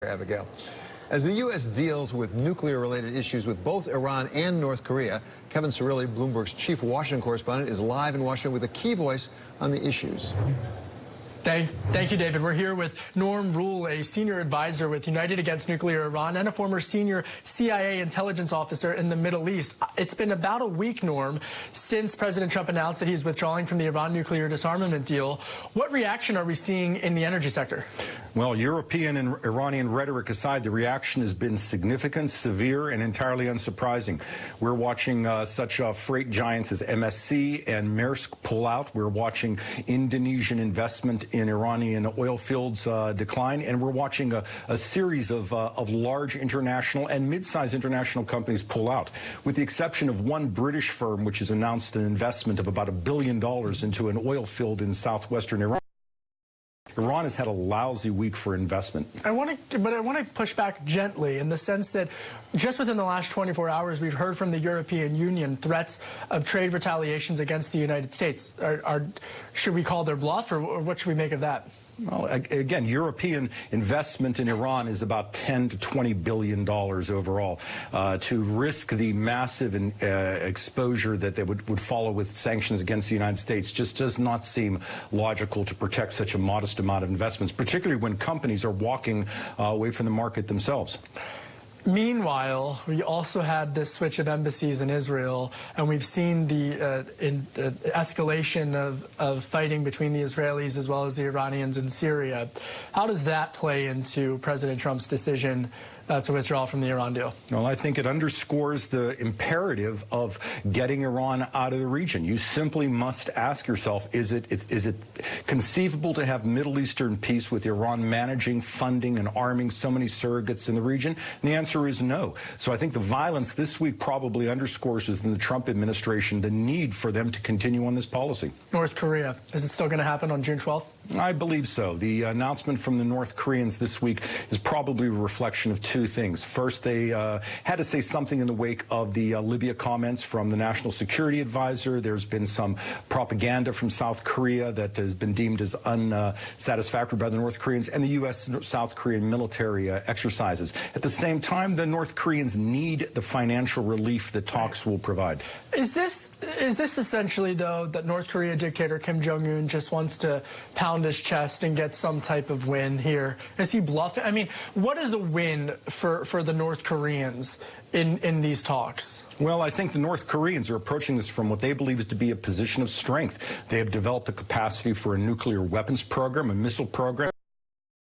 Abigail. As the U.S. deals with nuclear-related issues with both Iran and North Korea, Kevin Cirilli, Bloomberg's chief Washington correspondent, is live in Washington with a key voice on the issues. Thank you, David. We're here with Norm Roule, a senior advisor with United Against Nuclear Iran and a former senior CIA intelligence officer in the Middle East. It's been about a week, Norm, since President Trump announced that he's withdrawing from the Iran nuclear disarmament deal. What reaction are we seeing in the energy sector? Well, European and Iranian rhetoric aside, the reaction has been significant, severe, and entirely unsurprising. We're watching such freight giants as MSC and Maersk pull out. We're watching Indonesian investment in Iranian oil fields decline, and we're watching a series of large international and mid-sized international companies pull out, with the exception of one British firm which has announced an investment of about $1 billion into an oil field in southwestern Iran. Iran has had a lousy week for investment. I want to push back gently in the sense that just within the last 24 hours, we've heard from the European Union threats of trade retaliations against the United States. Should we call their bluff, or what should we make of that? Well, again, European investment in Iran is about $10 to $20 billion overall. To risk the massive exposure that they would follow with sanctions against the United States just does not seem logical to protect such a modest amount of investments, particularly when companies are walking away from the market themselves. Meanwhile, we also had this switch of embassies in Israel, and we've seen the escalation of fighting between the Israelis as well as the Iranians in Syria. How does that play into President Trump's decision to withdraw from the Iran deal? Well, I think it underscores the imperative of getting Iran out of the region. You simply must ask yourself, is it conceivable to have Middle Eastern peace with Iran managing, funding, and arming so many surrogates in the region? And the answer is no. So I think the violence this week probably underscores within the Trump administration the need for them to continue on this policy. North Korea, is it still going to happen on June 12th? I believe so. The announcement from the North Koreans this week is probably a reflection of two things. First, they had to say something in the wake of the Libya comments from the National Security Adviser. There's been some propaganda from South Korea that has been deemed as unsatisfactory by the North Koreans, and the U.S.-South Korean military exercises. At the same time, the North Koreans need the financial relief that talks will provide. Is this essentially, though, that North Korea dictator Kim Jong-un just wants to pound his chest and get some type of win here? Is he bluffing? I mean, what is a win for the North Koreans in these talks? Well, I think the North Koreans are approaching this from what they believe is to be a position of strength. They have developed a capacity for a nuclear weapons program, a missile program,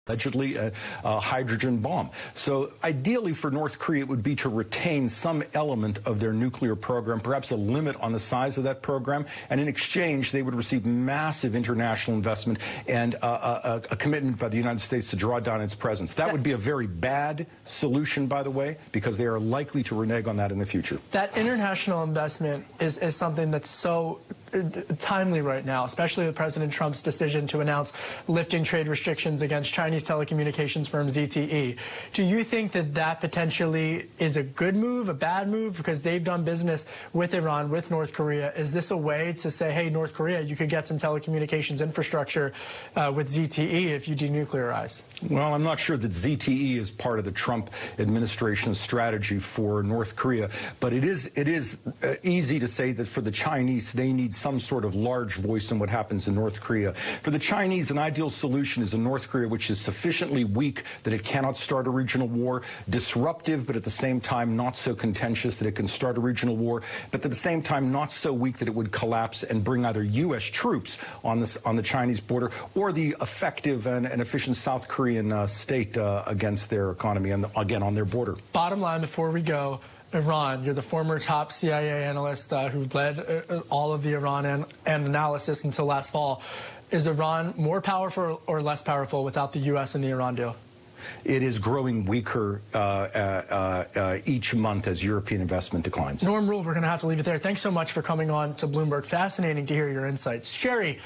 allegedly a hydrogen bomb. So ideally for North Korea, it would be to retain some element of their nuclear program, perhaps a limit on the size of that program, and in exchange, they would receive massive international investment and a commitment by the United States to draw down its presence. That would be a very bad solution, by the way, because they are likely to renege on that in the future. That international investment is something that's so timely right now, especially with President Trump's decision to announce lifting trade restrictions against Chinese telecommunications firm ZTE. Do you think that potentially is a good move, a bad move, because they've done business with Iran, with North Korea? Is this a way to say, hey, North Korea, you could get some telecommunications infrastructure with ZTE if you denuclearize? Well, I'm not sure that ZTE is part of the Trump administration's strategy for North Korea, but it is easy to say that for the Chinese, they need some sort of large voice in what happens in North Korea. For the Chinese, an ideal solution is a North Korea which is sufficiently weak that it cannot start a regional war, disruptive, but at the same time not so contentious that it can start a regional war, but at the same time not so weak that it would collapse and bring either U.S. troops on the Chinese border or the effective and efficient South Korean state against their economy and, again, on their border. Bottom line before we go, Iran, you're the former top CIA analyst who led all of the Iran analysis until last fall. Is Iran more powerful or less powerful without the U.S. and the Iran deal? It is growing weaker each month as European investment declines. Norm Roule, we're going to have to leave it there. Thanks so much for coming on to Bloomberg. Fascinating to hear your insights. Sherry.